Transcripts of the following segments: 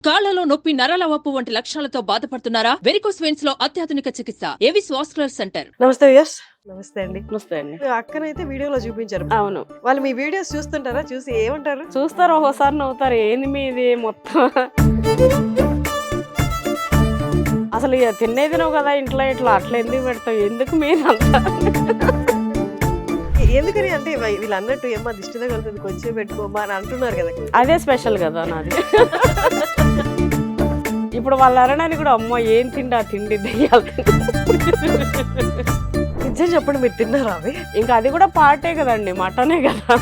కాళ్లలో నొప్పి, నరాల వాపు వంటి లక్షణాలతో బాధపడుతున్నారా? వెరికోస్ వెయిన్స్ లో అత్యాధునిక చికిత్స ఏవిస్ వాస్కులర్ సెంటర్. నమస్తే యస్. నమస్తే అండి. నమస్తే అండి. మీ అక్కనైతే వీడియోలో చూపించారు. అవును, వాళ్ళు మీ వీడియోస్ చూస్తుంటారా? చూసి ఏమంటారు? చూస్తారు, ఒక్కోసారి నవ్వుతారు. ఏంది మీది మొత్తం అసలు ఇక తినేది నువ్వు కదా ఇంట్లో, ఇట్లా అట్లా ఎందుకు పెడతావు, ఎందుకు మీరు అంతా ఎందుకని అంటే వీళ్ళు అన్నట్టు ఏమో దిష్టి తగులుతుంది కొంచెం పెట్టుకోమా అని అంటున్నారు కదా. అదే స్పెషల్ కదా నాది. ఇప్పుడు వాళ్ళు అనడానికి కూడా అమ్మ ఏం తిండి ఆ తిండి దెయ్యాలి. నిజం చెప్పండి, మీరు తిన్నారా అవి? ఇంకా అది కూడా పార్టే కదండి, మటనే కదా.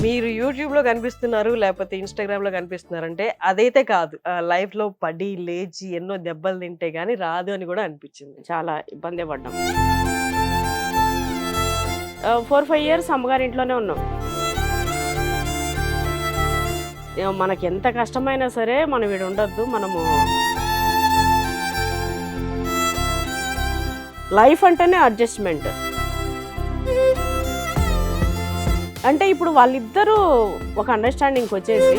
మీరు యూట్యూబ్ లో కనిపిస్తున్నారు లేకపోతే ఇన్స్టాగ్రామ్ లో కనిపిస్తున్నారు అంటే అదైతే కాదు, లైఫ్ లో పడి లేచి ఎన్నో దెబ్బలు తింటే గానీ రాదు అని కూడా అనిపించింది. చాలా ఇబ్బంది పడ్డాం. 4-5 years అమ్మగారి ఇంట్లోనే ఉన్నాం. మనకి ఎంత కష్టమైనా సరే మనం వీడు ఉండొద్దు, మనము లైఫ్ అంటేనే అడ్జస్ట్మెంట్. అంటే ఇప్పుడు వాళ్ళిద్దరూ ఒక అండర్స్టాండింగ్కి వచ్చేసి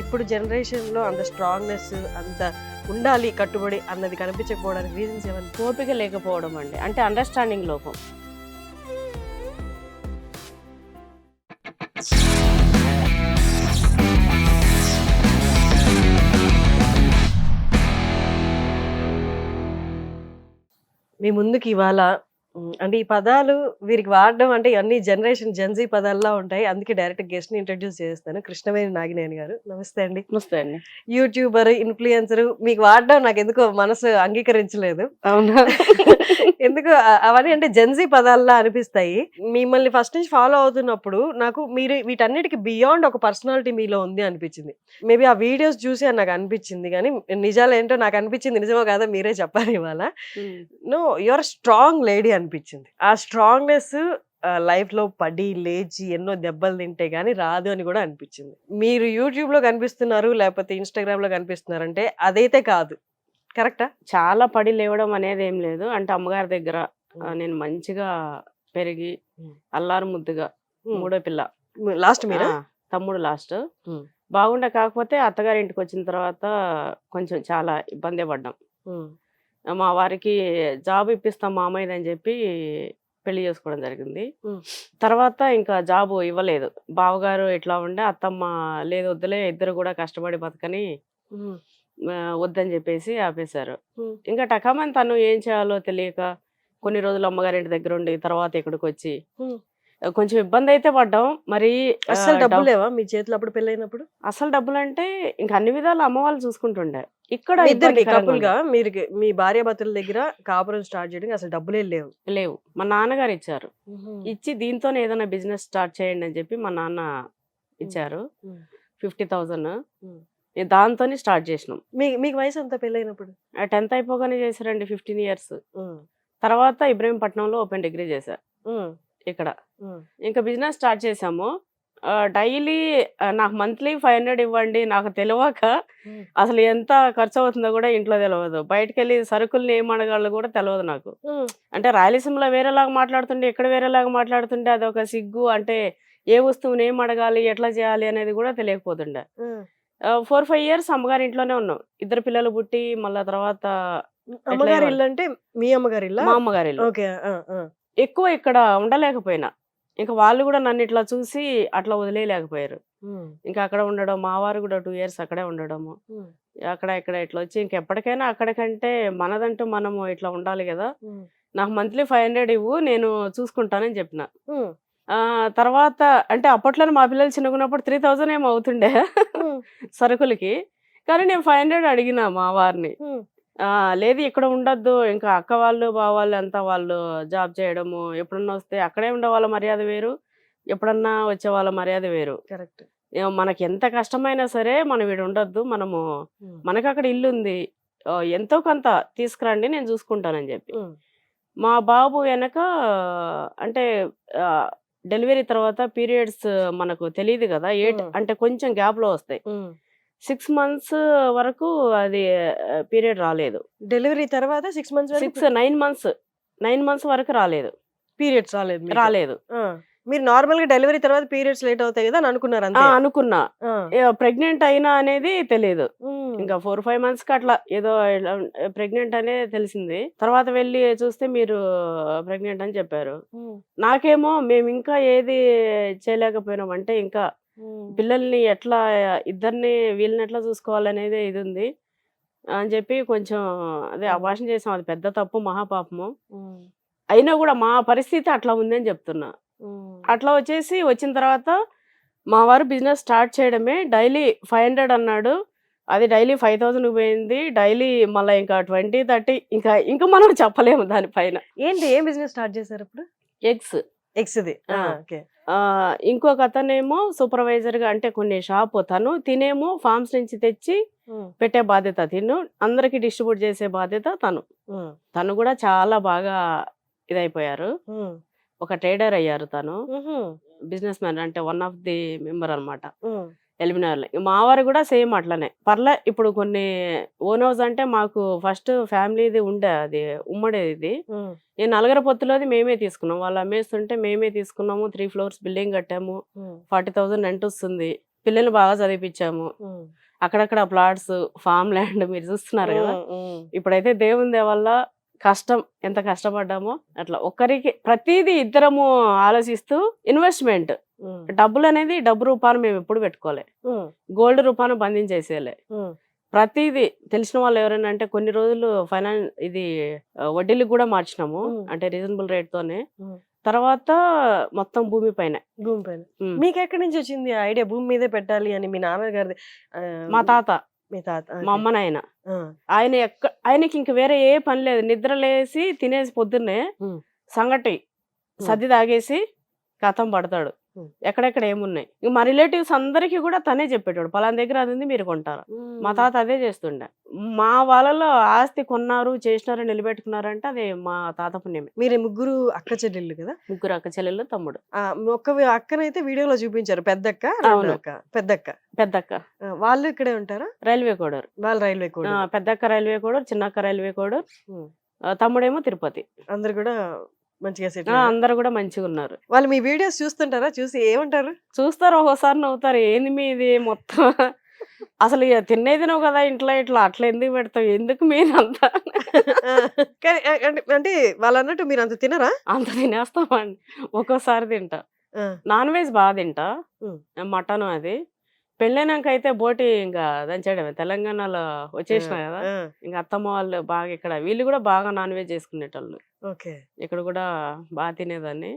ఇప్పుడు జనరేషన్ లో అంత స్ట్రాంగ్నెస్, అంత ఉండాలి కట్టుబడి అన్నది కనిపించకపోవడానికి రీజన్స్ ఏమన్నా? ఓపిక లేకపోవడం అండి, అంటే అండర్స్టాండింగ్ లోపం. మీ ముందుకి ఇవాళ అంటే ఈ పదాలు వీరికి వాడడం అంటే అన్ని జనరేషన్ జెన్జీ పదాల్లా ఉంటాయి. అందుకే డైరెక్ట్ గెస్ట్ ని ఇంట్రడ్యూస్ చేస్తాను. కృష్ణవేణి నాగినేని గారు, నమస్తే అండి. నమస్తే అండి. యూట్యూబర్, ఇన్ఫ్లుయెన్సర్, మీకు వాడడం నాకు ఎందుకో మనసు అంగీకరించలేదు. అవునా? ఎందుకు అవన్నీ అంటే జెన్జీ పదాల్లా అనిపిస్తాయి. మిమ్మల్ని ఫస్ట్ నుంచి ఫాలో అవుతున్నప్పుడు నాకు మీరు వీటన్నిటికి బియాండ్ ఒక పర్సనాలిటీ మీలో ఉంది అనిపించింది. మేబీ ఆ వీడియోస్ చూసి అని నాకు అనిపించింది, కానీ నిజాలు ఏంటో నాకు అనిపించింది నిజమో కాదో మీరే చెప్పారు ఇవాళ. నో, యువర్ స్ట్రాంగ్ లేడీ అనిపించింది. ఆ స్ట్రాంగ్నెస్ లైఫ్ లో పడి లేచి ఎన్నో దెబ్బలు తింటే గానీ రాదు అని కూడా అనిపించింది. మీరు యూట్యూబ్ లో కనిపిస్తున్నారు లేకపోతే ఇన్స్టాగ్రామ్ లో కనిపిస్తున్నారు అంటే అదైతే కాదు, కరెక్టా? చాలా పడి లేవడం అనేది ఏం లేదు. అంటే అమ్మగారి దగ్గర నేను మంచిగా పెరిగి అల్లారు ముద్దుగా మూడో పిల్ల, లాస్ట్ మీరా? తమ్ముడు లాస్ట్. బాగుండే, కాకపోతే అత్తగారి ఇంటికి వచ్చిన తర్వాత కొంచెం చాలా ఇబ్బంది పడ్డాం. మా వారికి జాబ్ ఇప్పిస్తాం మామయ్యది అని చెప్పి పెళ్లి చేసుకోవడం జరిగింది. తర్వాత ఇంకా జాబ్ ఇవ్వలేదు. బావగారు ఇట్లా ఉండే, అత్తమ్మ లేదు వద్దులే ఇద్దరు కూడా కష్టపడి బతకని వద్దని చెప్పేసి ఆపేశారు. ఇంకా టకామని తను ఏం చేయాలో తెలియక కొన్ని రోజులు అమ్మగారింటి దగ్గర ఉండి తర్వాత ఇక్కడికి వచ్చి కొంచెం ఇబ్బంది అయితే పడ్డాం. మరి అసలు డబ్బులు లేవా మీ చేతిలో అప్పుడు పెళ్ళైనప్పుడు? అసలు డబ్బులు అంటే ఇంకా అన్ని విధాలు అమ్మ వాళ్ళు చూసుకుంటుండే. ఇక్కడ ఇద్దరికి కపుల్ గా మీరు మీ భార్య భర్తల దగ్గర కాపురం స్టార్ట్ చేయడానికి అసలు డబ్బులే లేవు. మా నాన్నగారు ఇచ్చారు. ఇచ్చి దీంతోనే ఏదైనా బిజినెస్ స్టార్ట్ చేయండి అని చెప్పి మా నాన్న ఇచ్చారు 50,000. దాంతోనే స్టార్ట్ చేసినాం. మీకు వయసు అంతా పెళ్ళైనప్పుడు? 10th అయిపోగానే చేశారండి, 15 years. తర్వాత ఇబ్రహీంపట్నంలో ఓపెన్ డిగ్రీ చేశారు ఇక్కడ. ఇంకా బిజినెస్ స్టార్ట్ చేసాము. డైలీ నాకు మంత్లీ 500 ఇవ్వండి. నాకు తెలియక అసలు ఎంత ఖర్చు అవుతుందో కూడా ఇంట్లో తెలియదు. బయటకు వెళ్ళి సరుకుల్ని ఏం అడగాలో కూడా తెలియదు నాకు. అంటే రాయలసీమలో వేరేలాగా మాట్లాడుతుండే, ఇక్కడ వేరేలాగా మాట్లాడుతుండే, అదొక సిగ్గు. అంటే ఏ వస్తువుని ఏం అడగాలి, ఎట్లా చేయాలి అనేది కూడా తెలియకపోతుండే. 4-5 years అమ్మగారి ఇంట్లోనే ఉన్నాం. 2 పిల్లలు పుట్టి మళ్ళా తర్వాత అమ్మగారి ఇల్లు అంటే మీ అమ్మగారి ఇల్లు? మా అమ్మగారి ఇల్లు. ఎక్కువ ఇక్కడ ఉండలేకపోయినా, ఇంకా వాళ్ళు కూడా నన్ను ఇట్లా చూసి అట్లా వదిలేయలేకపోయారు. ఇంకా అక్కడ ఉండడం, మా వారు కూడా 2 years అక్కడే ఉండడము. అక్కడ ఇక్కడ ఇట్లా వచ్చి ఇంకెప్పటికైనా అక్కడికంటే మనదంటూ మనము ఇట్లా ఉండాలి కదా, నాకు మంత్లీ 500 ఇవ్వు, నేను చూసుకుంటానని చెప్పిన. తర్వాత అంటే అప్పట్లో మా పిల్లలు చిన్నగున్నప్పుడు 3,000 ఏమో అవుతుండే సరుకులకి. కానీ నేను 500 అడిగిన మా వారిని. లేదు ఇక్కడ ఉండొద్దు, ఇంకా అక్క వాళ్ళు బావ వాళ్ళు అంతా వాళ్ళు జాబ్ చేయడము, ఎప్పుడన్నా వస్తే అక్కడే ఉండే వాళ్ళ మర్యాద వేరు, ఎప్పుడన్నా వచ్చే వాళ్ళ మర్యాద వేరు. కరెక్ట్. మనకి ఎంత కష్టమైనా సరే మనం వీడు ఉండొద్దు, మనము మనకు అక్కడ ఇల్లు ఉంది, ఎంతో కొంత తీసుకురండి నేను చూసుకుంటానని చెప్పి. మా బాబు వెనక అంటే డెలివరీ తర్వాత పీరియడ్స్ మనకు తెలియదు కదా, అంటే కొంచెం గ్యాప్ లో వస్తాయి. 6 months వరకు అది పీరియడ్ రాలేదు. డెలివరీ తర్వాత 6 months 9 months వరకు రాలేదు. పీరియడ్స్ రాలేదు. మీరు నార్మల్ గా డెలివరీ తర్వాత పీరియడ్స్ లేట్ అవుతాయి కదా అని అనుకున్నారు అంతే. అనుకున్నా. ఆ. ప్రెగ్నెంట్ అయినా అనేది తెలియదు. ఉమ్. ఇంకా 4-5 మంత్స్ కి అట్లా ఏదో ప్రెగ్నెంట్ అనేది తెలిసింది. తర్వాత వెళ్ళి చూస్తే మీరు ప్రెగ్నెంట్ అని చెప్పారు. ఉమ్. నాకేమో మేము ఇంకా ఏది చేయలేకపోయినాం అంటే ఇంకా ఉమ్. పిల్లల్ని ఎట్లా ఇద్దరిని వీళ్ళని ఎట్లా చూసుకోవాలనేది ఇది ఉంది అని చెప్పి కొంచెం అదే అబార్షన్ చేసాం. అది పెద్ద తప్పు, మహాపాపము. ఉమ్. అయినా కూడా మా పరిస్థితి అట్లా ఉంది అని చెప్తున్నా. ఉమ్. అట్లా వచ్చిన తర్వాత మా వారు బిజినెస్ స్టార్ట్ చేయడమే. డైలీ 500 అన్నాడు. అది డైలీ 5000 పోయింది. డైలీ మళ్ళీ ఇంకా 20-30 ఇంకా మనం చెప్పలేము దానిపైన. ఏంటి ఏం బిజినెస్ స్టార్ట్ చేశారు ఇప్పుడు? ఎగ్స్. ఎగ్స్ది. ఆ. ఓకే. ఇంకొక అతనేమో సూపర్వైజర్ గా అంటే కొన్ని షాప్ తినేమో ఫార్మ్స్ నుంచి తెచ్చి పెట్టే బాధ్యత తిను, అందరికి డిస్ట్రిబ్యూట్ చేసే బాధ్యత తను కూడా చాలా బాగా ఇదైపోయారు. ఒక ట్రేడర్ అయ్యారు తను. బిజినెస్ మ్యాన్ అంటే వన్ ఆఫ్ ది మెంబర్ అనమాట ఎలిమినార్. మా వారు కూడా సేమ్ అట్లనే పర్లే. ఇప్పుడు కొన్ని ఓన్ హౌస్ అంటే మాకు ఫస్ట్ ఫ్యామిలీది ఉండే, అది ఉమ్మడేది. ఈ నలుగురు పొత్తులోది మేమే తీసుకున్నాం. వాళ్ళు అమ్మేస్తుంటే మేమే తీసుకున్నాము. 3 floors బిల్డింగ్ కట్టాము. 40,000 రెంట్ వస్తుంది. పిల్లల్ని బాగా చదివిపించాము. అక్కడక్కడ ప్లాట్స్, ఫామ్ ల్యాండ్ మీరు చూస్తున్నారు కదా. ఇప్పుడైతే దేవుని దయ వల్ల కష్టం ఎంత కష్టపడ్డామో అట్లా ఒక్కరికి ప్రతిదీ ఇద్దరము ఆలోచిస్తూ ఇన్వెస్ట్మెంట్ డబ్బులు అనేది డబ్బు రూపాన్ని మేము ఎప్పుడు పెట్టుకోలే, గోల్డ్ రూపాన్ని బంధించేసేలే. ప్రతిదీ తెలిసిన వాళ్ళు ఎవరైనా అంటే కొన్ని రోజులు ఇది వడ్డీలకు కూడా మార్చినాము, అంటే రీజనబుల్ రేట్ తోనే. తర్వాత మొత్తం భూమి పైన. మీకు ఎక్కడి నుంచి వచ్చింది ఐడియా భూమి మీదే పెట్టాలి అని? మీ నాన్నగారిది? మా తాత, మీ తాత, మా అమ్మ నాయన. ఆయనకి ఇంక వేరే ఏ పని లేదు. నిద్ర లేసి తినేసి పొద్దున్నే సంగటి సర్ది తాగేసి కథం పడతాడు. ఎక్కడెక్కడ ఏమున్నాయి మా రిలేటివ్స్ అందరికి కూడా తనే చెప్పేటాడు, పలానా దగ్గర అది ఉంది మీరు కొంటారా. మా తాత అదే చేస్తుండే. మా వాళ్ళలో ఆస్తి కొన్నారు, చేసినారు, నిలబెట్టుకున్నారంటే అది మా తాత పుణ్యమే. మీరు ముగ్గురు అక్క చెల్లెళ్ళు కదా? ముగ్గురు అక్క చెల్లెళ్ళు, తమ్ముడు. ఒక అక్కనైతే వీడియోలో చూపించారు, పెద్దక్క. పెద్దక్క వాళ్ళు ఇక్కడే ఉంటారా? రైల్వే కోడూరు. వాళ్ళు రైల్వే కోడూరు. పెద్దక్క రైల్వే కోడూరు, చిన్నక్క రైల్వే కోడూరు, తమ్ముడేమో తిరుపతి. అందరు కూడా మంచిగా సెటిల్? అందరు కూడా మంచిగా ఉన్నారు. వాళ్ళు మీ వీడియోస్ చూస్తుంటారా? చూసి ఏమంటారు? చూస్తారు, ఒకసారి నవ్వుతారు. ఏంది మీది మొత్తం అసలు తినేది నువ్వు కదా ఇంట్లో, ఇట్లా అట్లా ఎందుకు పెడతావు, ఎందుకు మీరంతా అంటే వాళ్ళు అన్నట్టు మీరు అంత తినరా? అంత తినేస్తామండి. ఒక్కోసారి తింటా. నాన్ వెజ్ బాగా తింటా, మటన్ అది. పెళ్ళైనాక అయితే బోటి ఇంకా దంచడమే. తెలంగాణలో వచ్చేసిన కదా, ఇంకా అత్తమ్మ వాళ్ళు బాగా ఇక్కడ, వీళ్ళు కూడా బాగా నాన్ వెజ్ చేసుకునేటోళ్ళు. ఇక్కడ కూడా బాగా తినేదాన్ని.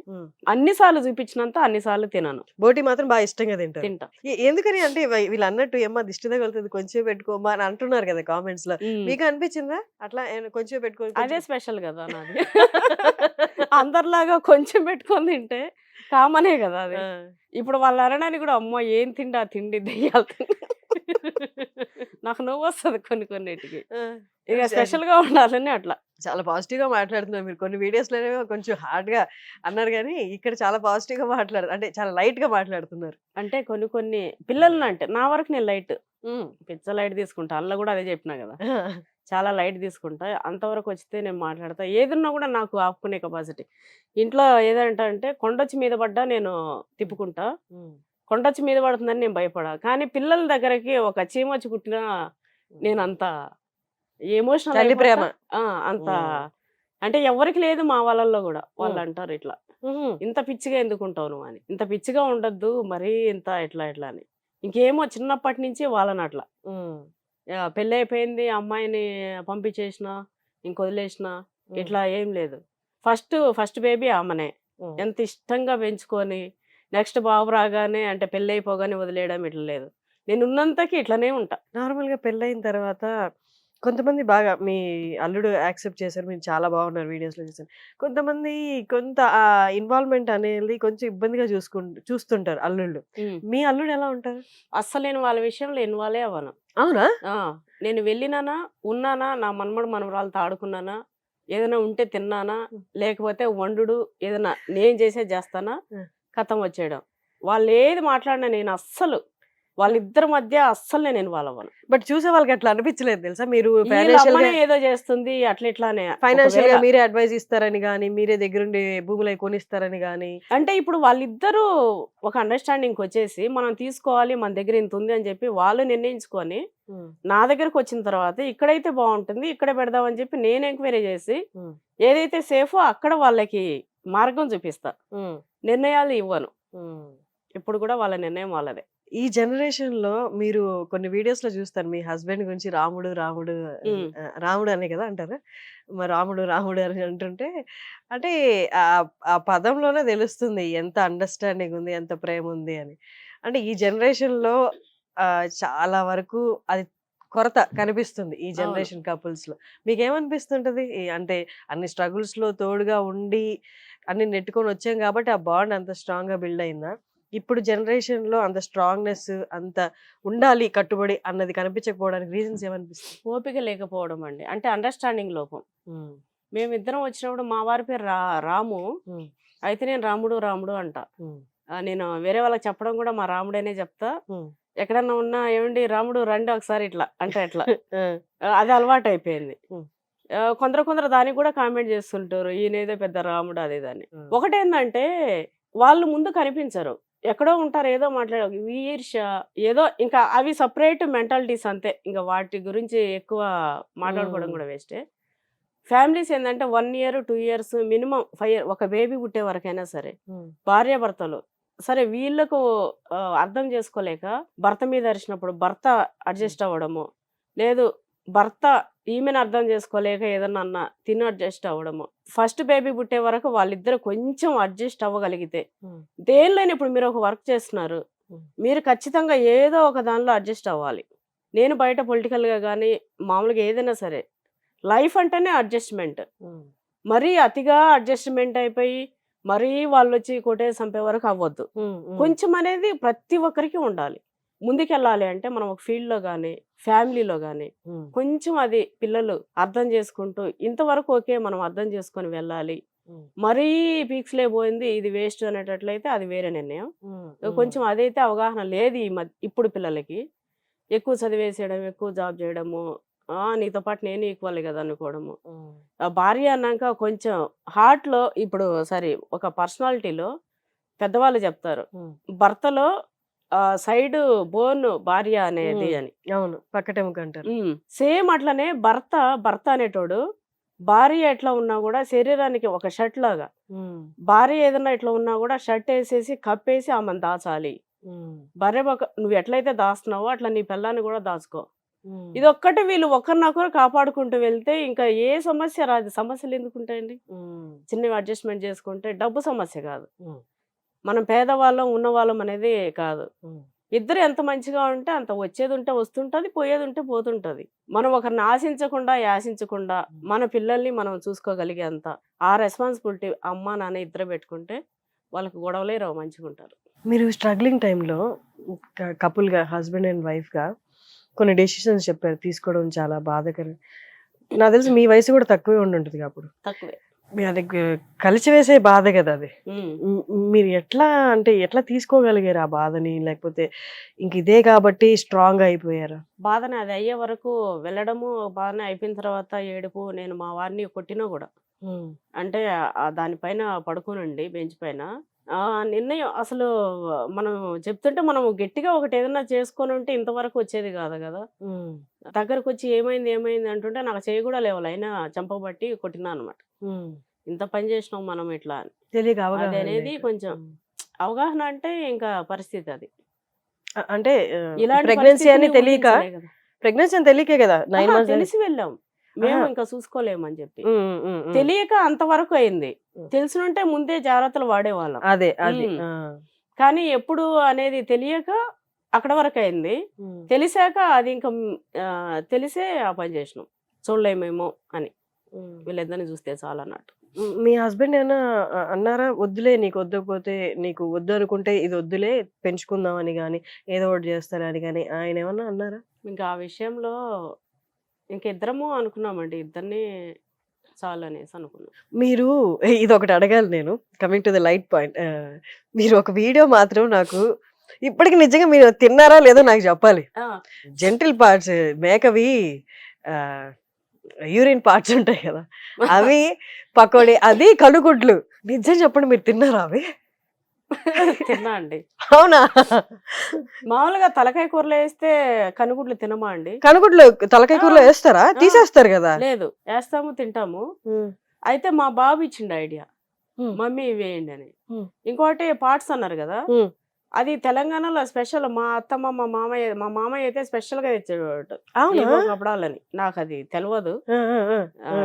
అన్నిసార్లు చూపించినంత అన్నిసార్లు తినను. బోటి మాత్రం బాగా ఇష్టంగా తింటా. ఎందుకని అంటే వీళ్ళు అన్నట్టు ఏమో దిష్టి తగులుతుంది కొంచెం పెట్టుకోమా అని అంటున్నారు కదా కామెంట్స్ లో. మీకు అనిపించిందా అట్లా కొంచెం పెట్టుకో? అదే స్పెషల్ కదా నాది. అందరిలాగా కొంచెం పెట్టుకొని తింటే కామనే కదా అది. ఇప్పుడు వాళ్ళు అనడానికి కూడా అమ్మో ఏం తిండి ఆ తిండి దెయ్యాలు నాకు నువ్వు వస్తుంది కొన్నిటికి. ఇక స్పెషల్ గా ఉండాలని అట్లా. చాలా పాజిటివ్ గా మాట్లాడుతున్నారు మీరు. కొన్ని వీడియోస్ లోనే కొంచెం హార్డ్ గా అన్నారు కానీ ఇక్కడ చాలా పాజిటివ్ గా అంటే చాలా లైట్ గా మాట్లాడుతున్నారు. అంటే కొన్ని పిల్లల్ని అంటే నా వరకు నేను లైట్, పిచ్చ లైట్ తీసుకుంటా. అందులో కూడా అదే చెప్పినా కదా, చాలా లైట్ తీసుకుంటా. అంతవరకు వచ్చితే నేను మాట్లాడతా. ఏదున్నా కూడా నాకు ఆపుకునే కెపాసిటీ. ఇంట్లో ఏదంటే అంటే కొండొచ్చి మీద పడ్డా నేను తిప్పుకుంటా, కొండొచ్చి మీద పడుతుందని నేను భయపడా. కానీ పిల్లల దగ్గరకి ఒక చీమ వచ్చి కుట్టినా నేను అంత ఎమోషనల్ ప్రేమ అంత అంటే ఎవరికి లేదు మా వాళ్ళల్లో కూడా. వాళ్ళు అంటారు ఇట్లా ఇంత పిచ్చిగా ఎందుకుంటావు నువ్వు అని. ఇంత పిచ్చిగా ఉండద్దు మరీ ఇంత ఎట్లా అని. ఇంకేమో చిన్నప్పటి నుంచి వాళ్ళని అట్లా. పెళ్ళి అయిపోయింది, అమ్మాయిని పంపించేసిన, ఇంకొదిలేసిన, ఇట్లా ఏం లేదు. ఫస్ట్ బేబీ ఆమెనే ఎంత ఇష్టంగా పెంచుకొని నెక్స్ట్ బాబు రాగానే అంటే పెళ్ళి అయిపోగానే వదిలేయడం ఇట్లా లేదు. నేను ఉన్నంతకి ఇట్లనే ఉంటా. నార్మల్ గా పెళ్ళైన తర్వాత కొంతమంది బాగా మీ అల్లుడు యాక్సెప్ట్ చేశారు, మీరు చాలా బాగున్నారు వీడియోస్ లో చూసాను. కొంతమంది కొంత ఇన్వాల్వ్మెంట్ అనేది కొంచెం ఇబ్బందిగా చూస్తుంటారు అల్లుళ్ళు. మీ అల్లుడు ఎలా ఉంటారు? అస్సలు నేను వాళ్ళ విషయంలో ఇన్వాల్వ్ అవ్వను. అవునా? నేను వెళ్ళినానా, ఉన్నానా, నా మనమడు మనవరాలతో ఆడుకున్నానా, ఏదైనా ఉంటే తిన్నానా, లేకపోతే వండు ఏదైనా నేను చేస్తానా, కథం వచ్చేయడం. వాళ్ళు ఏది మాట్లాడినా నేను అస్సలు వాళ్ళిద్దరి మధ్య అస్సలు నేను ఇన్వాల్వ్ అవ్వను. బట్ చూసే వాళ్ళకి అట్లా అనిపించలేదు తెలుసా? మీరు వీళ్ళ ఫైనాన్షియల్ గా అమ్మనే ఏదో చేస్తుంది అట్లా ఇట్లానే. ఫైనాన్షియల్ గా ఒకవేళ మీరే అడ్వైజ్ ఇస్తారని గానీ, మీరే దగ్గరుండి భూములు అవి కొనిస్తారని గానీ. అంటే ఇప్పుడు వాళ్ళిద్దరూ ఒక అండర్‌స్టాండింగ్‌కి వచ్చేసి మనం తీసుకోవాలి, మన దగ్గర ఇంత ఉంది అని చెప్పి వాళ్ళు నిర్ణయించుకొని నా దగ్గరకు వచ్చిన తర్వాత ఇక్కడైతే బాగుంటుంది, ఇక్కడే పెడదాం అని చెప్పి నేను ఎంక్వైరీ చేసి ఏదైతే సేఫో అక్కడ వాళ్ళకి మార్గం చూపిస్తా. నిర్ణయాలు ఇవ్వను. ఇప్పుడు కూడా వాళ్ళ నిర్ణయం వాళ్ళదే. ఈ జనరేషన్ లో మీరు కొన్ని వీడియోస్ లో చూస్తారు మీ హస్బెండ్ గురించి రాముడు రాముడు ఉమ్. రాముడు అనే కదా అంటారు. మరి రాముడు రాముడు అని అంటుంటే అంటే ఆ ఆ పదంలోనే తెలుస్తుంది ఎంత అండర్స్టాండింగ్ ఉంది, ఎంత ప్రేమ ఉంది అని. అంటే ఈ జనరేషన్ లో చాలా వరకు అది కొరత కనిపిస్తుంది ఈ అవును. జనరేషన్ కపుల్స్ లో. మీకేమనిపిస్తుంటది? అంటే అన్ని స్ట్రగుల్స్ లో తోడుగా ఉండి అన్ని నెట్టుకొని వచ్చాం కాబట్టి ఆ బాండ్ అంత స్ట్రాంగ్ గా బిల్డ్ అయిందా? ఇప్పుడు జనరేషన్ లో అంత స్ట్రాంగ్నెస్, అంత ఉండాలి కట్టుబడి అన్నది కనిపించకపోవడానికి రీజన్స్ ఏమనిపిస్తుంది? ఓపిక లేకపోవడం అండి. అంటే అండర్‌స్టాండింగ్ లోపం. మేమిద్దరం వచ్చినప్పుడు మా వారి పేరు రాము. అయితే నేను రాముడు రాముడు అంట. నేను వేరే వాళ్ళకి చెప్పడం కూడా మా రాముడనే చెప్తా. ఎక్కడన్నా ఉన్నా ఏమండి రాముడు రండి ఒకసారి ఇట్లా అంటే ఎట్లా అది అలవాటు అయిపోయింది. కొందరు దానికి కూడా కామెంట్ చేస్తుంటారు, ఈయనేదో పెద్ద రాముడు అది ఇది అని. ఒకటేందంటే వాళ్ళు ముందు కనిపించరు, ఎక్కడో ఉంటారు, ఏదో మాట్లాడే ఈర్ష్య ఏదో, ఇంకా అవి సపరేట్ మెంటాలిటీస్ అంతే. ఇంకా వాటి గురించి ఎక్కువ మాట్లాడుకోవడం కూడా వేస్టే. ఫ్యామిలీస్ ఏంటంటే 1 year 2 years మినిమం 5 years ఒక బేబీ పుట్టే వరకైనా సరే భార్యాభర్తలు సరే వీళ్ళకు అర్థం చేసుకోలేక భర్త మీద అరిచినప్పుడు భర్త అడ్జస్ట్ అవ్వడము, లేదు భర్త ఈమెను అర్థం చేసుకోలేక ఏదన్నా అన్న తిని అడ్జస్ట్ అవ్వడము. ఫస్ట్ బేబీ పుట్టే వరకు వాళ్ళిద్దరు కొంచెం అడ్జస్ట్ అవ్వగలిగితే దేనిలోనే, ఇప్పుడు మీరు ఒక వర్క్ చేస్తున్నారు, మీరు ఖచ్చితంగా ఏదో ఒక దానిలో అడ్జస్ట్ అవ్వాలి. నేను బయట పొలిటికల్గా కానీ మామూలుగా ఏదైనా సరే లైఫ్ అంటేనే అడ్జస్ట్మెంట్. మరీ అతిగా అడ్జస్ట్మెంట్ అయిపోయి మరీ వాళ్ళు వచ్చి కొట్టేసి చంపే వరకు అవ్వద్దు. కొంచెం అనేది ప్రతి ఒక్కరికి ఉండాలి. ముందుకెళ్ళాలి అంటే మనం ఒక ఫీల్డ్లో కానీ ఫ్యామిలీలో కానీ కొంచెం అది పిల్లలు అర్థం చేసుకుంటూ ఇంతవరకు ఓకే మనం అర్థం చేసుకొని వెళ్ళాలి. మరీ పీక్స్లే పోయింది ఇది వేస్ట్ అనేటట్లయితే అది వేరే నిర్ణయం. కొంచెం అదైతే అవగాహన లేదు ఇప్పుడు పిల్లలకి. ఎక్కువ చదివేసేయడం, ఎక్కువ జాబ్ చేయడము, నీతో పాటు నేను ఈక్వల్ కదా అనుకోవడము. భార్య అన్నాక కొంచెం హార్ట్లో ఇప్పుడు సరే ఒక పర్సనాలిటీలో పెద్దవాళ్ళు చెప్తారు భర్తలో సైడ్ బోన్ భార్య అనేది అని. అవును, పక్కటెముక అంటారు. సేమ్ అట్లనే భర్త అనేటోడు భార్య ఎట్లా ఉన్నా కూడా శరీరానికి ఒక షర్ట్ లాగా, భార్య ఏదన్నా ఇట్లా ఉన్నా కూడా షర్ట్ వేసేసి కప్పేసి ఆమెను దాచాలి. భార్య నువ్వు ఎట్లయితే దాస్తున్నావో అట్లా నీ పిల్లాన్ని కూడా దాచుకో. ఇది ఒక్కటి వీళ్ళు ఒకరినొకరు కాపాడుకుంటూ వెళ్తే ఇంకా ఏ సమస్య రాదు. సమస్యలు ఎందుకు ఉంటాయండి? చిన్నవి అడ్జస్ట్మెంట్ చేసుకుంటే డబ్బు సమస్య కాదు, మనం పేదవాళ్ళం ఉన్నవాళ్ళం అనేది కాదు. ఇద్దరు ఎంత మంచిగా ఉంటే అంత వచ్చేది ఉంటే వస్తుంటది, పోయేది ఉంటే పోతుంటది. మనం ఒకరిని ఆశించకుండా యాశించకుండా మన పిల్లల్ని మనం చూసుకోగలిగే అంత ఆ రెస్పాన్సిబిలిటీ అమ్మ నాన్న ఇద్దరు పెట్టుకుంటే వాళ్ళకి గొడవలే రావు, మంచిగా ఉంటారు. మీరు స్ట్రగ్లింగ్ టైంలో కపుల్గా హస్బెండ్ అండ్ వైఫ్గా కొన్ని డెసిషన్స్ చెప్పారు, తీసుకోవడం చాలా బాధాకరం. నాకు తెలిసి మీ వయసు కూడా తక్కువే ఉండుంటుంది అప్పుడు. తక్కువే. అది కలిసి వేసే బాధ కదా అది. మీరు ఎట్లా అంటే ఎట్లా తీసుకోగలిగారు ఆ బాధని? లేకపోతే ఇంక ఇదే కాబట్టి స్ట్రాంగ్ అయిపోయారా? బాధనే అది అయ్యే వరకు వెళ్ళడము, బాధనే అయిపోయిన తర్వాత ఏడుపు. నేను మా వారిని కొట్టినా కూడా అంటే దానిపైన పడుకోనండి బెంచ్ పైన. నిర్ణయం అసలు మనం చెప్తుంటే మనం గట్టిగా ఒకటి ఏదైనా చేసుకొని ఉంటే ఇంతవరకు వచ్చేది కాదు కదా. దగ్గరకు వచ్చి ఏమైంది ఏమైంది అంటుంటే నాకు చేయి కూడా లేవాలి, అయినా చంపబట్టి కొట్టినా అనమాట. ఇంత పని చేసినాం మనం ఇట్లా అని తెలియక అది అనేది కొంచెం అవగాహన అంటే ఇంకా పరిస్థితి అది. అంటే ఇలాంటి ప్రెగ్నెన్సీ అని తెలియక, ఊహించలే కదా. ప్రెగ్నెన్సీ అని తెలియకే కదా 9 months తెలిసి వెళ్ళాం మేము, ఇంకా చూసుకోలేమని చెప్పి. తెలియక అంతవరకు అయింది, తెలిసినుంటే ముందే జాగ్రత్తలు వాడేవాళ్ళం. అదే అది. కానీ ఎప్పుడు అనేది తెలియక అక్కడ వరకు అయింది. తెలిసాక అది ఇంకా తెలిసే ఆ పని చేసినాం, చూడలేమేమో అని వీళ్ళిద్దరిని చూస్తే చాలా అన్నట్టు. మీ హస్బెండ్ ఏమైనా అన్నారా, వద్దులే నీకు వద్దకపోతే, నీకు వద్దు అనుకుంటే ఇది వద్దులే పెంచుకుందాం అని కానీ, ఏదో ఒకటి చేస్తారని కానీ ఆయన ఏమన్నా అన్నారా? ఇంకా ఆ విషయంలో ఇంకిద్దరము అనుకున్నామండి, ఇద్దరిని చాలు అనేసి అనుకున్నాం. మీరు ఇది ఒకటి అడగాలి నేను, coming to the light point. మీరు ఒక వీడియో మాత్రం నాకు ఇప్పటికి నిజంగా మీరు తిన్నారా లేదో నాకు చెప్పాలి. ఆ, జెంటిల్ పార్ట్స్ మేకవి యూరిన్ పార్ట్స్ ఉంటాయి కదా, అవి పకోడీ, అది కనుగుడ్లు. నిజం చెప్పండి, మీరు తిన్నారా అవి? తిన్నా అండి. అవునా? మామూలుగా తలకాయ కూరలో వేస్తే కనుగుడ్లు తినమా అండి? కనుగుడ్లు తలకాయ కూరలో వేస్తారా? ఆ. తీసేస్తారు కదా. లేదు, వేస్తాము, తింటాము. అయితే మా బాబు ఇచ్చిండు ఐడియా, మమ్మీ ఇవి వేయండి అని. ఇంకోటి పార్ట్స్ అన్నారు కదా, అది తెలంగాణలో స్పెషల్. మా అత్తమ్మ మా మామయ్య అయితే స్పెషల్ గా తెచ్చేవాడు అవునా? ఏవో కపడాలని. నాకు అది తెలియదు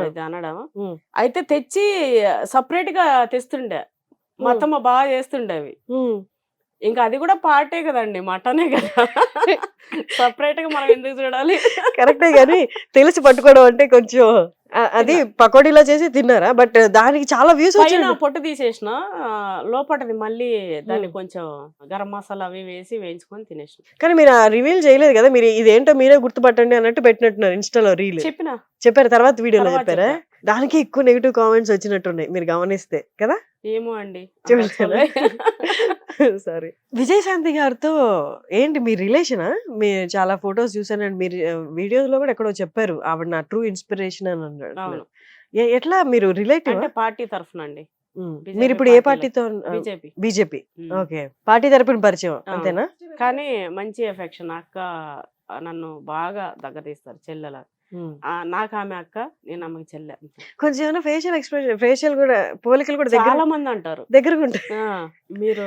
ఇది అనడం. ఉమ్. అయితే తెచ్చి సపరేట్ గా తెస్తుండే. మా అత్తమ్మ బాగా చేస్తుండే అవి. ఇంకా అది కూడా పార్టే కదండి, మటనే కదా. సపరేట్ గా మనం ఎందుకు చూడాలి? కరెక్టే గాని తెలిసి పట్టుకోవడం అంటే కొంచెం అది పకోడీలా చేసి తిన్నారా? బట్ దానికి చాలా వ్యూస్ పైన వచ్చాయి. పొట్టు తీసేసిన, లోపటది మళ్ళీ దాన్ని కొంచెం గరం మసాలా అవి వేసి వేయించుకొని తినేసిన. కానీ మీరు రివీల్ చేయలేదు కదా, మీరు ఇదేంటో మీరే గుర్తుపట్టండి అన్నట్టు పెట్టినట్టున్నారు ఇన్స్టాలో రీల్. చెప్పిన చెప్పారు, తర్వాత వీడియోలో తర్వాత చెప్పారా? చెప్పా. దానికి ఎక్కువ నెగిటివ్ కామెంట్స్ వచ్చినట్టున్నాయి మీరు గమనిస్తే కదా. ఏమో అండి, చెప్పారా? సారీ. విజయశాంతి గారితో ఏంటి మీ రిలేషనా? మీరు చాలా ఫొటోస్ చూసానండి, మీరు వీడియోస్ లో కూడా ఎక్కడో చెప్పారు ఆవిడ నా ట్రూ ఇన్స్పిరేషన్ అని అన్నాడు. అవును, ఎట్లా మీరు రిలేటివ్? అంటే పార్టీ తరఫున అండి. మీరు ఇప్పుడు ఏ పార్టీతో? బీజేపీ. బీజేపీ. ఓకే, పార్టీ తరపున పరిచయం అంతేనా? కానీ మంచి ఎఫెక్షన్. అక్క నన్ను బాగా దగ్గర తీస్తారు, చెల్లెల. నాకు ఆమె అక్క, నేను ఆమెకి చెల్లె. కొంచెం ఏమైనా ఫేషియల్ ఎక్స్ప్రెషన్, ఫేషియల్ కూడా పోలికలు కూడా చాలా మంది అంటారు దగ్గరగా ఉంటాయి. మీరు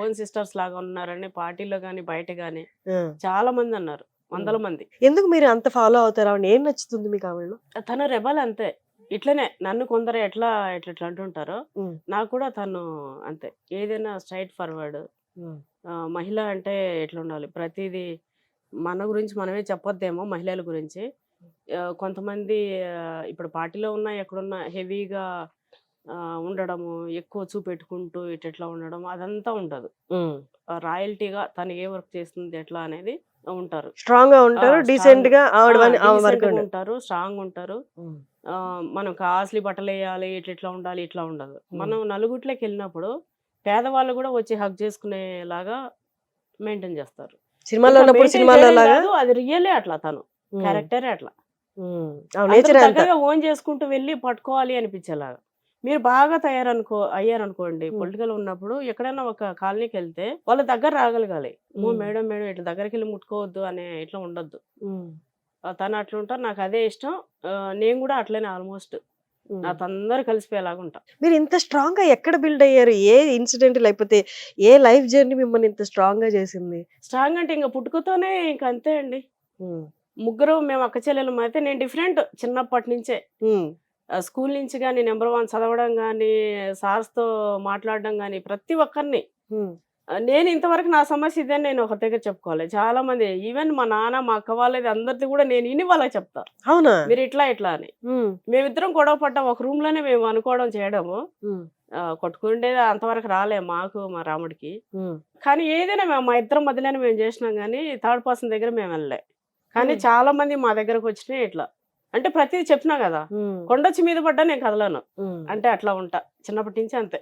ఓన్ సిస్టర్స్ లాగా ఉన్నారని, పార్టీలో గాని బయట గాని చాలా మంది అన్నారు, వందల మంది. ఎందుకు మీరు అంత ఫాలో అవుతారా? ఏం నచ్చుతుంది మీకు ఆవిడలో? తను రెబల్ అంతే. ఇట్లనే నన్ను కొందరు ఎట్లా ఎట్లా అంటుంటారో, నాకు కూడా తను అంతే. ఏదైనా స్ట్రైట్ ఫార్వర్డ్. మహిళ అంటే ఎట్లా ఉండాలి, ప్రతిదీ మన గురించి మనమే చెప్పొద్దేమో మహిళల గురించి. కొంతమంది ఇప్పుడు పార్టీలో ఉన్నా ఎక్కడున్నా హెవీగా ఉండడము, ఎక్కువ చూపెట్టుకుంటూ ఇట్లా ఉండడం, అదంతా ఉండదు. రాయల్టీగా తను ఏ వర్క్ చేస్తుంది ఎట్లా అనేది ఉంటారు. స్ట్రాంగ్ గా ఉంటారు, డీసెంట్ గా ఉంటారు, స్ట్రాంగ్ ఉంటారు. మనం కాస్ట్లీ బట్టలు వేయాలి, ఇట్లా ఉండాలి, ఇట్లా ఉండదు. మనం నలుగుట్లోకి వెళ్ళినప్పుడు పేదవాళ్ళు కూడా వచ్చి హక్ చేసుకునేలాగా మెయింటైన్ చేస్తారు. సినిమాలో ఉన్నప్పుడు సినిమాలో లాగా అది రియలే అట్లా, తను క్యారెక్టరే అట్లా. నేచర్ దగ్గరగా ఓన్ చేసుకుంటూ వెళ్ళి పట్టుకోవాలి అనిపించేలాగా. మీరు బాగా అయ్యారనుకోండి, పొలిటికల్ ఉన్నప్పుడు ఎక్కడైనా ఒక కాలనీకి వెళ్తే వాళ్ళ దగ్గర రాగలగాలి. మేడం మేడం ఇట్లా దగ్గరికి వెళ్ళి ముట్టుకోవద్దు అనే ఇట్లా ఉండొద్దు. తను అట్లా ఉంటారు, నాకు అదే ఇష్టం. నేను కూడా అట్లనే ఆల్మోస్ట్ నాతో అందరు కలిసిపోయేలాగా ఉంటా. మీరు ఇంత స్ట్రాంగ్ గా ఎక్కడ బిల్డ్ అయ్యారు? ఏ ఇన్సిడెంట్ లేకపోతే ఏ లైఫ్ జర్నీ మిమ్మల్ని ఇంత స్ట్రాంగ్ గా చేసింది? స్ట్రాంగ్ అంటే ఇంకా పుట్టుకతోనే ఇంక అంతే అండి. ముగ్గురు మేము అక్క చెల్లెలు. అయితే నేను డిఫరెంట్ చిన్నప్పటి నుంచే. స్కూల్ నుంచి కానీ నెంబర్ 1 చదవడం కానీ, సార్స్తో మాట్లాడడం కానీ, ప్రతి ఒక్కరిని. నేను ఇంతవరకు నా సమస్య ఇదే నేను ఒక దగ్గర చెప్పుకోవాలి. చాలా మంది ఈవెన్ మా నాన్న, మా అక్క వాళ్ళది అందరిది కూడా నేను ఇని వాళ్ళకి చెప్తా, అవునా మీరు ఇట్లా అని. మేమిద్దరం గొడవ పడ్డాం ఒక రూమ్ లోనే, మేము అనుకోవడం చేయడము. కొట్టుకుండేది అంతవరకు రాలే మాకు, మా రాముడికి. కానీ ఏదైనా మా ఇద్దరం మధ్యలోనే మేము చేసినాం, కానీ థర్డ్ పర్సన్ దగ్గర మేము వెళ్ళలే. కానీ చాలా మంది మా దగ్గరకు వచ్చినాయి ఇట్లా. అంటే ప్రతిదీ చెప్పినా కదా, కొండొచ్చి మీద పడ్డా నేను కదలను. అంటే అట్లా ఉంటా చిన్నప్పటి నుంచి అంతే.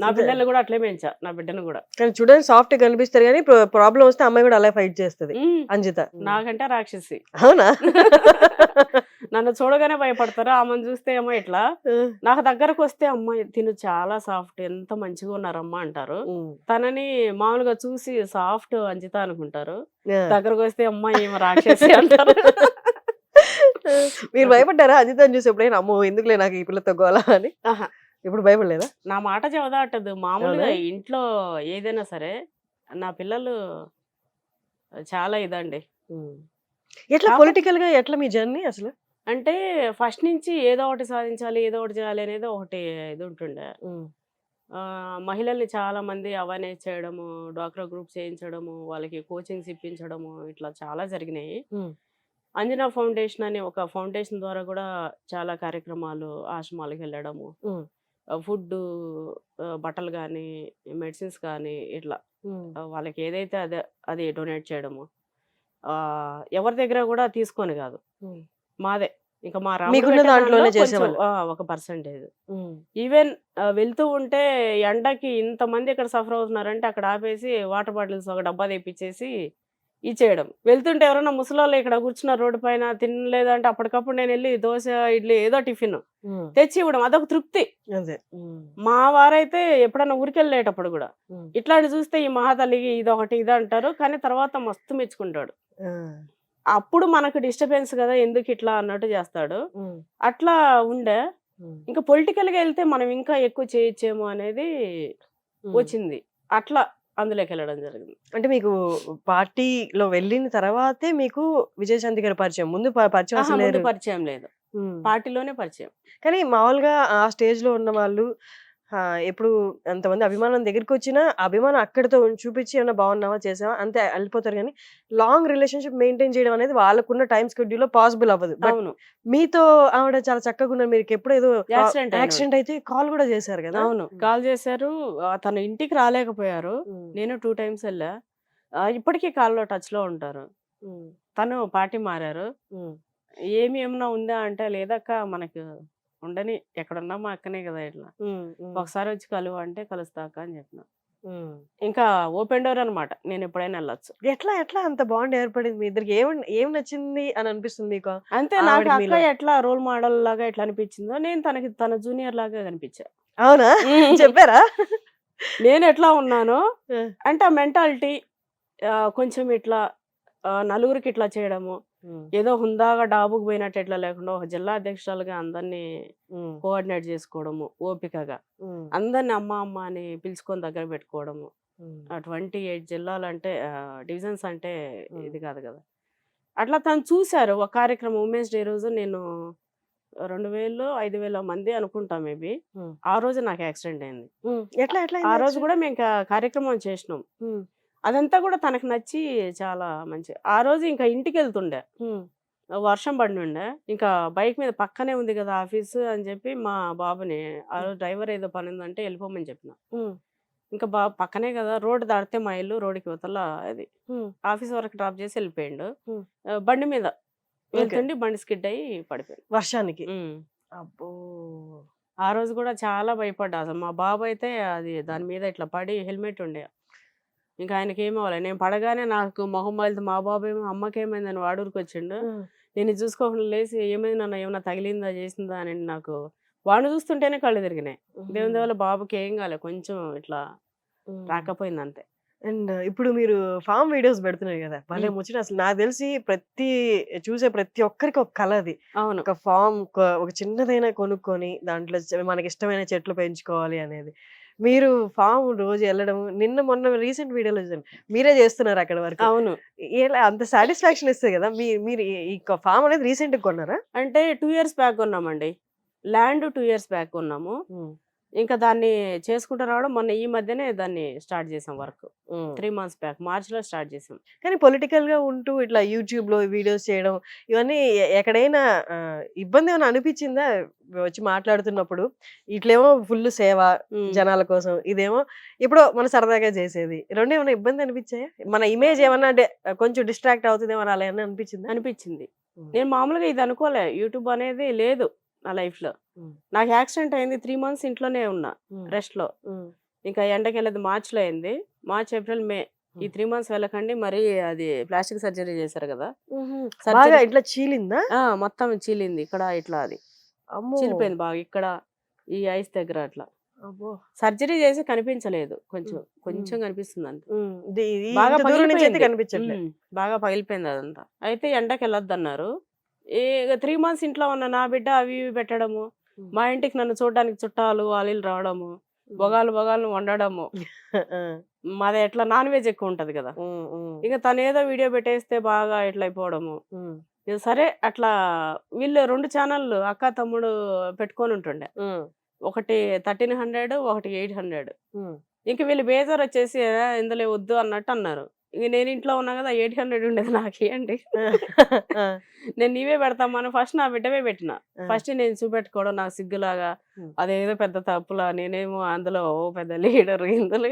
నా పిల్లల్ని కూడా అట్లే పెంచా, నా బిడ్డను కూడా. కానీ చూడండి సాఫ్ట్ కనిపిస్తారు, కానీ ప్రాబ్లం వస్తే అమ్మాయి కూడా అలా ఫైట్ చేస్తుంది అంజిత. నాకంటే రాక్షసి. అవునా? నన్ను చూడగానే భయపడతారు, ఆమెను చూస్తే ఏమో ఇట్లా. నాకు దగ్గరకు వస్తే అమ్మాయి తిను చాలా సాఫ్ట్, ఎంత మంచిగా ఉన్నారమ్మా అంటారు. తనని మామూలుగా చూసి సాఫ్ట్ అంజిత అనుకుంటారు, దగ్గరకు వస్తే అమ్మాయి ఏమో రాక్షసి అంటారు. మీరు భయపడ్డారా అంజితని చూసి ఎప్పుడైనా? అమ్మో ఎందుకులే నాకు ఈ పిల్లతో గోలా అని. ఇప్పుడు భయపడలేదా? నా మాట చెవదాటదు. మామూలుగా ఇంట్లో ఏదైనా సరే నా పిల్లలు చాలా ఇదండి. ఎట్లా పొలిటికల్ గా ఎట్లా మీ జర్నీ అసలు? అంటే ఫస్ట్ నుంచి ఏదో ఒకటి సాధించాలి, ఏదో ఒకటి చేయాలి అనేది ఒకటి ఇది ఉంటుండే. మహిళల్ని చాలా మంది అవేర్నెస్ చేయడము, డ్వాక్రా గ్రూప్ చేయించడము, వాళ్ళకి కోచింగ్స్ ఇప్పించడము, ఇట్లా చాలా జరిగినాయి. అంజనా ఫౌండేషన్ అని ఒక ఫౌండేషన్ ద్వారా కూడా చాలా కార్యక్రమాలు, ఆశ్రమాలకు వెళ్ళడము, ఫుడ్, బట్టలు కానీ, మెడిసిన్స్ కానీ, ఇట్లా వాళ్ళకి ఏదైతే అది డొనేట్ చేయడము. ఎవరి దగ్గర కూడా తీసుకొని కాదు, మాదే ఇంకా మా రాముడు మీకున్న పెట్టే దాంట్లోనే దానిలో కొంచెం చేసేవాళ్ళు. ఒక పర్సెంటేజ్. ఈవెన్ వెళ్తూ ఉంటే ఎండకి ఇంతమంది ఇక్కడ సఫర్ అవుతున్నారంటే అక్కడ ఆపేసి వాటర్ బాటిల్స్ ఒక డబ్బా తెప్పించేసి ఇచ్చేయడం. వెళ్తుంటే ఎవరైనా ముసలోళ్ళు ఇక్కడ కూర్చున్నారు రోడ్డు పైన తినలేదంటే అప్పటికప్పుడు నేను వెళ్ళి దోశ, ఇడ్లీ ఏదో టిఫిన్ తెచ్చి ఇవ్వడం అదొక తృప్తి. అదే. మా వారైతే ఎప్పుడన్నా ఊరికెళ్ళేటప్పుడు కూడా ఇట్లాంటి చూస్తే ఈ మహాతల్లికి ఇదొకటి ఇది అంటారు, కానీ తర్వాత మస్తు మెచ్చుకుంటాడు. అప్పుడు మనకు డిస్టర్బెన్స్ కదా ఎందుకు ఇట్లా అన్నట్టు చేస్తాడు. అట్లా ఉండే ఇంకా పొలిటికల్ గా వెళ్తే మనం ఇంకా ఎక్కువ చేయొచ్చేమో అనేది వచ్చింది. అట్లా అందులోకి వెళ్ళడం జరిగింది. అంటే మీకు పార్టీలో వెళ్ళిన తర్వాతే మీకు విజయశాంతి గారి పరిచయం. ముందు పరిచయం అసలు ముందు లేరు. పరిచయం లేదు, పార్టీలోనే పరిచయం. కానీ మామూలుగా ఆ స్టేజ్ లో ఉన్న వాళ్ళు ఎప్పుడు అంతమంది అభిమానం దగ్గరికి వచ్చినా అభిమానం అక్కడితో చూపించి ఏమన్నా బాగున్నావా చేసావా అంతే వెళ్ళిపోతారు. కానీ లాంగ్ రిలేషన్షిప్ మెయింటైన్ చేయడం అనేది వాళ్ళకున్న టైం స్కెడ్యూల్ లో పాసిబుల్ అవ్వదు. బట్ అవును, మీతో ఆవిడ చాలా చక్కగా ఉన్నారు. మీరు ఎప్పుడు ఏదో యాక్సిడెంట్ యాక్సిడెంట్ అయితే కాల్ కూడా చేశారు కదా. అవును, కాల్ చేశారు. తన ఇంటికి రాలేకపోయారు. నేను 2 times వెళ్ళా. ఇప్పటికీ కాల్లో టచ్ లో ఉంటారు. తను పార్టీ మారారు. ఏమన్నా ఉందా అంటే లేదక్క మనకు ఉండని, ఎక్కడున్నా మా అక్కనే కదా, ఇట్లా ఒకసారి వచ్చి కలువు అంటే కలుస్తాక అని చెప్పిన. ఇంకా ఓపెన్ డోర్ అనమాట, నేను ఎప్పుడైనా వెళ్ళొచ్చు. ఎట్లా ఎట్లా అంత బాండ్ ఏర్పడింది మీ ఇద్దరికి? ఏం నచ్చింది అని అనిపిస్తుంది మీకు? అంతే, నాకు అక్క ఎట్లా రోల్ మోడల్ లాగా ఎట్లా అనిపించిందో నేను తనకి తన జూనియర్ లాగా కనిపించా. అవునా? చెప్పారా? నేను ఎట్లా ఉన్నానో అంటే ఆ మెంటాలిటీ కొంచెం ఇట్లా నలుగురికి ఇట్లా చేయడము, ఏదో హుందాగా డాబుకు పోయినట్టు ఎట్లా లేకుండా ఒక జిల్లా అధ్యక్షురాలుగా అందరినీ కోఆర్డినేట్ చేసుకోవడము, ఓపికగా అందరిని అమ్మ అమ్మ అని పిలుచుకొని దగ్గర పెట్టుకోవడము. 28 జిల్లాలు అంటే డివిజన్స్ అంటే ఇది కాదు కదా. అట్లా తను చూశారు. ఒక కార్యక్రమం ఉమెన్స్ డే రోజు నేను 2000-5000 మంది అనుకుంటా మేబీ. ఆ రోజు నాకు యాక్సిడెంట్ అయింది. ఎట్లా ఎట్లా ఆ రోజు కూడా మేము కార్యక్రమం చేసినాం. అదంతా కూడా తనకు నచ్చి చాలా మంచి. ఆ రోజు ఇంకా ఇంటికి వెళ్తుండే, వర్షం పడి ఉండే, ఇంకా బైక్ మీద పక్కనే ఉంది కదా ఆఫీసు అని చెప్పి మా బాబుని, ఆ రోజు డ్రైవర్ ఏదో పని ఉందంటే వెళ్ళిపోమని చెప్పిన. ఇంకా పక్కనే కదా, రోడ్డు దాటితే మా ఇల్లు, రోడ్డుకి ఇవతల అది. ఆఫీస్ వరకు డ్రాప్ చేసి వెళ్ళిపోయిండు. బండి మీద వెళ్తుండి బండి స్కిడ్ అయ్యి పడిపోయింది వర్షానికి. అబ్బో, ఆ రోజు కూడా చాలా భయపడ్డా అసలు. మా బాబు అయితే అది దాని మీద ఇట్లా పడి హెల్మెట్ ఉండే, ఇంకా ఆయనకి ఏమవ్వాలి. నేను పడగానే నాకు మొహం బయలుతో మా బాబు ఏమో అమ్మకేమైందని వాడూరికి వచ్చిండు. నేను ఇది చూసుకోకుండా లేచి ఏమైంది నన్ను, ఏమన్నా తగిలిందా చేసిందా అని నాకు వాడిని చూస్తుంటేనే కళ్ళు తిరిగినాయి. దేవుని దేవుల బాబుకి ఏం కాలే, కొంచెం ఇట్లా రాకపోయింది అంతే. అండ్ ఇప్పుడు మీరు ఫామ్ వీడియోస్ పెడుతున్నారు కదా, భలే ముచ్చట. అసలు నాకు తెలిసి చూసే ప్రతి ఒక్కరికి ఒక కళ అది. అవును, ఒక ఫామ్ ఒక చిన్నదైనా కొనుక్కొని దాంట్లో మనకి ఇష్టమైన చెట్లు పెంచుకోవాలి అనేది. మీరు ఫామ్ రోజు వెళ్ళడం, మొన్న రీసెంట్ వీడియోలో చూసాను మీరే చేస్తున్నారు అక్కడ వరకు. అవును, అంత సాటిస్ఫాక్షన్ ఇస్తుంది కదా. మీరు ఈ ఫామ్ అనేది రీసెంట్ గా కొన్నారా? అంటే 2 years బ్యాక్ కొన్నామండి. ల్యాండ్ 2 years బ్యాక్ కొన్నాము. ఇంకా దాన్ని చేసుకుంటూ రావడం మొన్న ఈ మధ్యనే దాన్ని స్టార్ట్ చేసాం వర్క్. 3 months బ్యాక్ మార్చిలో స్టార్ట్ చేసాం. కానీ పొలిటికల్ గా ఉంటూ ఇట్లా యూట్యూబ్ లో వీడియోస్ చేయడం ఇవన్నీ ఎక్కడైనా ఇబ్బంది ఏమైనా అనిపించిందా వచ్చి మాట్లాడుతున్నప్పుడు? ఇట్లేమో ఫుల్ సేవ జనాల కోసం, ఇదేమో ఇప్పుడు మన సరదాగా చేసేది, రెండు ఏమైనా ఇబ్బంది అనిపించాయా? మన ఇమేజ్ ఏమన్నా అంటే కొంచెం డిస్ట్రాక్ట్ అవుతుందేమో అలా ఏమన్నా అనిపించింది. నేను మామూలుగా ఇది అనుకోలే, యూట్యూబ్ అనేది లేదు నా లైఫ్ లో. నాకు యాక్సిడెంట్ అయింది, 3 months ఇంట్లోనే ఉన్నా రెస్ట్ లో. ఇంకా ఎండకి వెళ్ళదు, మార్చిలో అయింది. మార్చ్, ఏప్రిల్, మే ఈ 3 months వెళ్ళకండి. మరి అది ప్లాస్టిక్ సర్జరీ చేశారు కదా, ఇట్లా చీలిందా? మొత్తం చీలింది ఇక్కడ, ఇట్లా అది చీలిపోయింది బాగా ఇక్కడ ఈ ఐస్ దగ్గర. అట్లా సర్జరీ చేసి కనిపించలేదు, కొంచెం కొంచెం కనిపిస్తుంది అంతే. బాగా పగిలిపోయింది అదంతా. అయితే ఎండకి వెళ్ళొద్దు అన్నారు. 3 months ఇంట్లో ఉన్న నా బిడ్డ అవి ఇవి పెట్టడము, మా ఇంటికి నన్ను చూడడానికి చుట్టాలు వాళ్ళు రావడము, బొగాలు వండడము. మాది ఎట్లా నాన్ వెజ్ ఎక్కువ ఉంటది కదా, ఇక తను ఏదో వీడియో పెట్టేస్తే బాగా ఇట్లా అయిపోవడము. సరే అట్లా వీళ్ళు 2 ఛానళ్ళు అక్క తమ్ముడు పెట్టుకొని ఉంటుండే, ఒకటి 1300, ఒకటి 800. ఇంక వీళ్ళు బేజార్ వచ్చేసి ఇందులో వద్దు అన్నట్టు అన్నారు. ఇంక నేను ఇంట్లో ఉన్నా కదా, 800 ఉండేది నాకేంటి, నేను నీవే పెడతామని ఫస్ట్ నా బిడ్డవే పెట్టిన. ఫస్ట్ నేను చూపెట్టుకోవడం నాకు సిగ్గులాగా, అదేదో పెద్ద తప్పులా, నేనేమో అందులో పెద్ద లీడర్ ఇందులో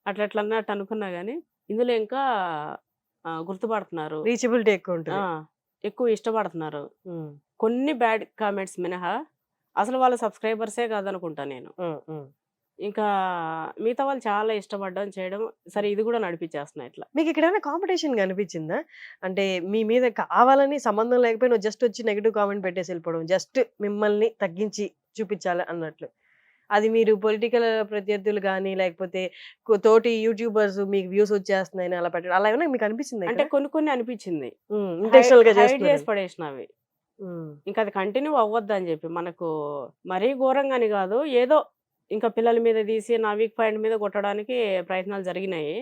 అట్లా అన్నట్టు అనుకున్నా. గానీ ఇందులో ఇంకా గుర్తుపడుతున్నారు, రీచబిలిటీ ఎక్కువ ఉంటుంది. ఎక్కువ ఇష్టపడుతున్నారు. కొన్ని బ్యాడ్ కామెంట్స్ మినహా అసలు వాళ్ళ సబ్స్క్రైబర్సే కాదనుకుంటా నేను. ఇంకా మిగతా వాళ్ళు చాలా ఇష్టపడడం చేయడం సరే ఇది కూడా నడిపించేస్తున్నా ఇట్లా. మీకు ఇక్కడ ఏమైనా కాంపిటీషన్ కనిపించిందా? అంటే మీ మీద కావాలని సంబంధం లేకపోయినా జస్ట్ వచ్చి నెగెటివ్ కామెంట్ పెట్టేసి వెళ్ళిపోవడం, జస్ట్ మిమ్మల్ని తగ్గించి చూపించాలి అన్నట్లు. అది మీరు పొలిటికల్ ప్రత్యర్థులు కానీ లేకపోతే తోటి యూట్యూబర్స్ మీకు వ్యూస్ వచ్చేస్తున్నాయని అలా పెట్టడం అలా ఏమైనా మీకు అనిపించింది? అంటే కొన్ని కొన్ని అనిపించింది ఇంటెన్షనల్ గా హైడ్ చేస్తున్నారు. చేసి పడేసిన అవి. ఇంకా అది కంటిన్యూ అవ్వద్దు అని చెప్పి మనకు మరీ ఘోరంగాని కాదు ఏదో ఇంకా పిల్లల మీద తీసి నా వీక్ పాయింట్ మీద కొట్టడానికి ప్రయత్నాలు జరిగినాయి.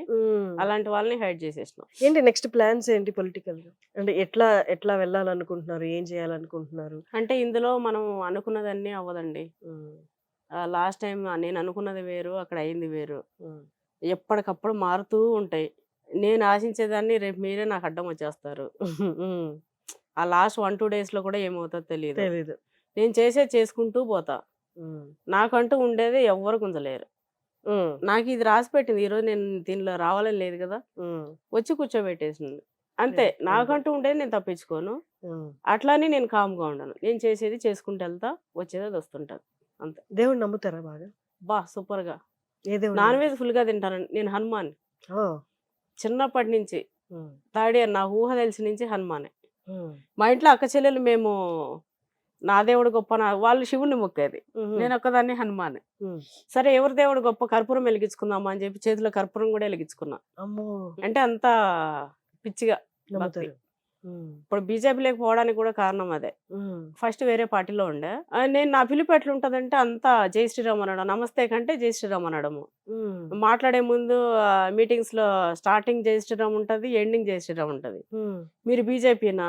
అలాంటి వాళ్ళని హైడ్ చేసేసినాం. ఏంటి నెక్స్ట్ ప్లాన్స్ ఏంటి పొలిటికల్ గా? అంటే ఎట్లా ఎట్లా వెళ్ళాలనుకుంటున్నారు, ఏం చేయాలనుకుంటున్నారు? అంటే ఇందులో మనం అనుకున్నదన్నీ అవ్వదండి. లాస్ట్ టైం నేను అనుకున్నది వేరు, అక్కడ అయింది వేరు. ఎప్పటికప్పుడు మారుతూ ఉంటాయి. నేను ఆశించేదాన్ని రేపు మీరే నాకు అడ్డం వచ్చేస్తారు. ఆ లాస్ట్ 1-2 days లో కూడా ఏమవుతుందో తెలియదు. తెలీదు. నేను చేసేది చేసుకుంటూ పోతా. నాకంటూ ఉండేది ఎవ్వరు గుంజలేరు. నాకు ఇది రాసి పెట్టింది ఈరోజు నేను దీనిలో రావాలని లేదు కదా, వచ్చి కూర్చోబెట్టేసింది అంతే. నాకంటూ ఉండేది నేను తప్పించుకోను, అట్లానే నేను కామ్గా ఉండను. నేను చేసేది చేసుకుంటూ వెళ్తా, వచ్చేది అది వస్తుంటది అంతే. దేవుడు నమ్ముతారా బాగా? బా సూపర్ గా ఏ దేవుడు? నాన్ వెజ్ ఫుల్ గా తింటాను నేను. హనుమాన్ చిన్నప్పటి నుంచి 3rd year నా ఊహ తెలిసి నుంచి హనుమానే. మా ఇంట్లో అక్క చెల్లెలు మేము నా దేవుడు గొప్ప, వాళ్ళు శివుని మొక్కేది, నేను ఒక్కదాన్ని హనుమాన్. సరే ఎవరి దేవుడు గొప్ప, కర్పూరం వెలిగించుకుందామా అని చెప్పి చేతిలో కర్పూరం కూడా వెలిగించుకున్నా. అంటే అంత పిచ్చిగా భక్తి. ఇప్పుడు బీజేపీలోకి పోవడానికి కూడా కారణం అదే. ఫస్ట్ వేరే పార్టీలో ఉండే నేను, నా పిలుపు ఎట్లుంటదంటే అంతా జై శ్రీరామ్ అనడం, నమస్తే కంటే జై శ్రీరామ్ అనడము. మాట్లాడే ముందు మీటింగ్స్ లో స్టార్టింగ్ జై శ్రీరామ్ ఉంటది, ఎండింగ్ జై శ్రీరామ్ ఉంటది. మీరు బీజేపీనా,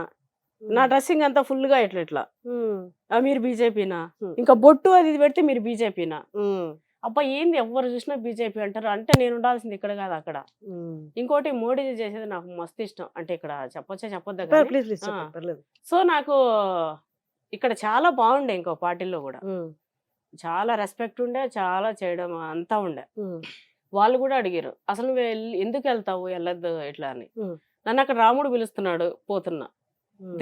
నా డ్రెస్సింగ్ అంతా ఫుల్ గా ఇట్లా ఇట్లా, మీరు బీజేపీనా, ఇంకా బొట్టు అది ఇది పెడితే మీరు బీజేపీనా. అబ్బా ఏంది ఎవరు చూసినా బీజేపీ అంటారు. అంటే నేను ఉండాల్సింది ఇక్కడ కాదు అక్కడ. ఇంకోటి మోడీజీ చేసేది నాకు మస్తు ఇష్టం. అంటే ఇక్కడ చెప్పొచ్చా చెప్పొద్దా, సో నాకు ఇక్కడ చాలా బాగుండే. ఇంకో పార్టీలో కూడా చాలా రెస్పెక్ట్ ఉండే, చాలా చేయడం అంతా ఉండే. వాళ్ళు కూడా అడిగారు అసలు నువ్వు ఎందుకు వెళ్తావు, వెళ్ళొద్దు ఇట్లా అని. నన్ను అక్కడ రాముడు పిలుస్తున్నాడు, పోతున్నా.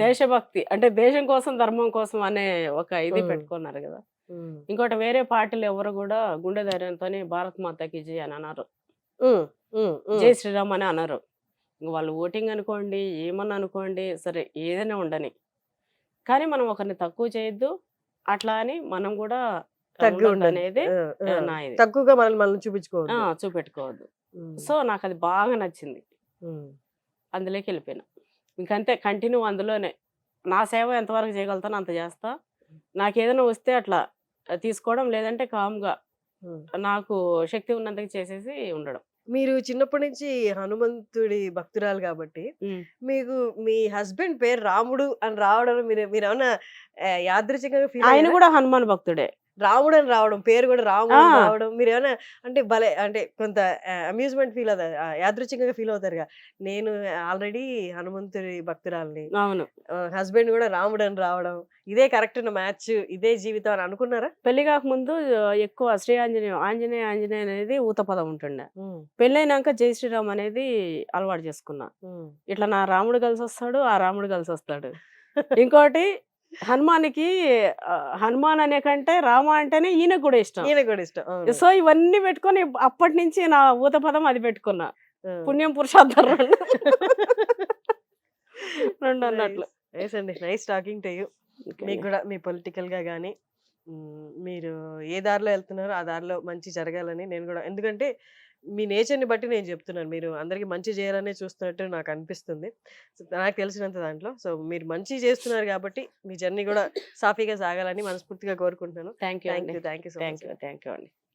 దేశభక్తి అంటే దేశం కోసం ధర్మం కోసం అనే ఒక ఇది పెట్టుకున్నారు కదా. ఇంకోటి వేరే పార్టీలు ఎవరు కూడా గుండె ధైర్యంతో భారత్ మాతాకి జై అని అన్నారు, జై శ్రీరామ్ అని అన్నారు. వాళ్ళు ఓటింగ్ అనుకోండి, ఏమన్నా అనుకోండి, సరే ఏదైనా ఉండని, కానీ మనం ఒకరిని తక్కువ చేయొద్దు, అట్లా అని మనం కూడా అనేది తక్కువగా మనం చూపెట్టుకోవద్దు. సో నాకు అది బాగా నచ్చింది, అందులోకి వెళ్ళిపోయినా. ఇంకంతే కంటిన్యూ అందులోనే. నా సేవ ఎంతవరకు చేయగలుగుతానో అంత చేస్తా. నాకు ఏదైనా వస్తే అట్లా తీసుకోవడం, లేదంటే కామ్గా నాకు శక్తి ఉన్నంతగా చేసేసి ఉండడం. మీరు చిన్నప్పటి నుంచి హనుమంతుడి భక్తురాలు కాబట్టి మీకు మీ హస్బెండ్ పేరు రాముడు అని రావడం మీరేమన్నా యాదృచ్ఛికంగా ఫీల్? ఆయన కూడా హనుమాన్ భక్తుడే. రాముడు అని రావడం, పేరు కూడా రాముడు రావడం, మీరు ఏమైనా అంటే భలే అంటే కొంత అమ్యూజ్మెంట్ ఫీల్ అవుతారు, యాదృచ్ఛికంగా ఫీల్ అవుతారుగా. నేను ఆల్రెడీ హనుమంతుడి భక్తురాలని, అవును, హస్బెండ్ కూడా రాముడు అని రావడం, ఇదే కరెక్ట్ మ్యాచ్, ఇదే జీవితం అని అనుకున్నారా? పెళ్లి కాకముందు ఎక్కువ శ్రీ ఆంజనేయ ఆంజనేయ ఆంజనేయ అనేది ఊత పదం ఉంటుండే. పెళ్ళైనాక జై శ్రీరామ్ అనేది అలవాటు చేసుకున్నా. ఇట్లా నా రాముడు కలిసి వస్తాడు, ఆ రాముడు కలిసి వస్తాడు. ఇంకోటి హనుమానికి హనుమాన్ అనే కంటే రామ అంటేనే ఈయనకు కూడా ఇష్టం. సో ఇవన్నీ పెట్టుకొని అప్పటి నుంచి నా ఊత పదం అది పెట్టుకున్నా. పుణ్యం పురుషార్థం రెండు అన్నట్లు. Nice talking to you. మీకు కూడా మీ పొలిటికల్ గా కానీ మీరు ఏ దారిలో వెళ్తున్నారో ఆ దారిలో మంచి జరగాలని నేను కూడా, ఎందుకంటే మీ నేచర్ని బట్టి నేను చెప్తున్నాను, మీరు అందరికీ మంచి చేయాలనే చూస్తున్నట్టు నాకు అనిపిస్తుంది నాకు తెలిసినంత దాంట్లో. సో మీరు మంచి చేస్తున్నారు కాబట్టి మీ జర్నీ కూడా సాఫీగా సాగాలని మనస్ఫూర్తిగా కోరుకుంటున్నాను. Thank you so much. Thank you అండి.